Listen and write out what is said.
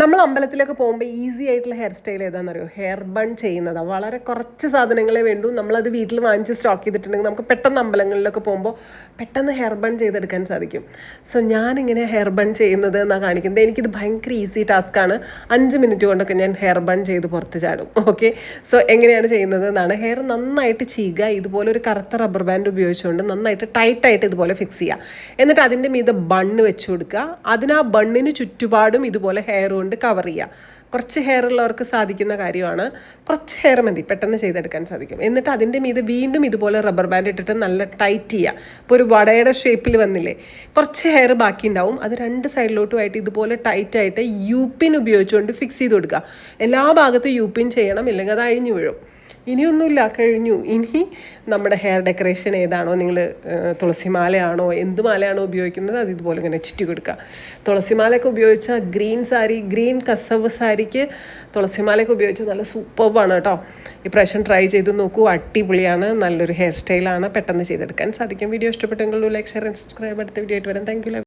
നമ്മൾ അമ്പലത്തിലൊക്കെ പോകുമ്പോൾ ഈസി ആയിട്ടുള്ള ഹെയർ സ്റ്റൈൽ ഏതാണെന്നറിയോ? ഹെയർ ബൺ ചെയ്യുന്നതാണ്. വളരെ കുറച്ച് സാധനങ്ങളെ വേണ്ടൂ. നമ്മളത് വീട്ടിൽ വാങ്ങിച്ച് സ്റ്റോക്ക് ചെയ്തിട്ടുണ്ടെങ്കിൽ നമുക്ക് പെട്ടെന്ന് അമ്പലങ്ങളിലൊക്കെ പോകുമ്പോൾ പെട്ടെന്ന് ഹെയർ ബൺ ചെയ്തെടുക്കാൻ സാധിക്കും. സോ ഞാനിങ്ങനെ ഹെയർ ബൺ ചെയ്യുന്നത് എന്നാണ് കാണിക്കുന്നത്. എനിക്കിത് ഭയങ്കര ഈസി ടാസ്ക്കാണ്. 5 മിനിറ്റ് കൊണ്ടൊക്കെ ഞാൻ ഹെയർ ബൺ ചെയ്ത് പുറത്ത് ചാടും. ഓക്കെ, സോ എങ്ങനെയാണ് ചെയ്യുന്നത് എന്നാണ്. ഹെയർ നന്നായിട്ട് ചെയ്യുക. ഇതുപോലെ ഒരു കറുത്ത റബ്ബർ ബാൻഡ് ഉപയോഗിച്ചുകൊണ്ട് നന്നായിട്ട് ടൈറ്റായിട്ട് ഇതുപോലെ ഫിക്സ് ചെയ്യുക. എന്നിട്ട് അതിൻ്റെ മീതെ ബണ്ണ് വെച്ച് കൊടുക്കുക. അതിന് ആ ബണ്ണിന് ചുറ്റുപാടും ഇതുപോലെ ഹെയർ കൊണ്ട് കവർ ചെയ്യുക. കുറച്ച് ഹെയർ ഉള്ളവർക്ക് സാധിക്കുന്ന കാര്യമാണ്. കുറച്ച് ഹെയർ മതി, പെട്ടെന്ന് ചെയ്തെടുക്കാൻ സാധിക്കും. എന്നിട്ട് അതിൻ്റെ മീതെ വീണ്ടും ഇതുപോലെ റബ്ബർ ബാൻഡ് ഇട്ടിട്ട് നല്ല ടൈറ്റ് ചെയ്യുക. ഇപ്പോൾ ഒരു വടയുടെ ഷേപ്പിൽ വന്നില്ലേ, കുറച്ച് ഹെയർ ബാക്കി ഉണ്ടാവും. അത് 2 സൈഡിലോട്ടുമായിട്ട് ഇതുപോലെ ടൈറ്റായിട്ട് യൂപ്പിൻ ഉപയോഗിച്ചുകൊണ്ട് ഫിക്സ് ചെയ്ത് കൊടുക്കുക. എല്ലാ ഭാഗത്തും യൂപ്പിൻ ചെയ്യണം, ഇല്ലെങ്കിൽ അത് അഴിഞ്ഞു വീഴും. ഇനിയൊന്നുമില്ല, കഴിഞ്ഞു. ഇനി നമ്മുടെ ഹെയർ ഡെക്കറേഷൻ ഏതാണോ, നിങ്ങൾ തുളസിമാലയാണോ എന്ത് മാലയാണോ ഉപയോഗിക്കുന്നത് അത് ഇതുപോലെ ഇങ്ങനെ ചുറ്റി കൊടുക്കുക. തുളസിമാലയൊക്കെ ഉപയോഗിച്ചാൽ ഗ്രീൻ കസവ് സാരിക്ക് തുളസിമാലയൊക്കെ ഉപയോഗിച്ചാൽ നല്ല സൂപ്പർബാണ് കേട്ടോ. ഇപ്രാവശ്യം ട്രൈ ചെയ്ത് നോക്കൂ, അടിപൊളിയാണ്. നല്ലൊരു ഹെയർ സ്റ്റൈലാണ്, പെട്ടെന്ന് ചെയ്തെടുക്കാൻ സാധിക്കും. വീഡിയോ ഇഷ്ടപ്പെട്ടെങ്കിൽ ലൈക്ക്, ഷെയർ ആൻഡ് സബ്സ്ക്രൈബ്. അടുത്ത വീഡിയോ ആയിട്ട് വരാം. Thank you.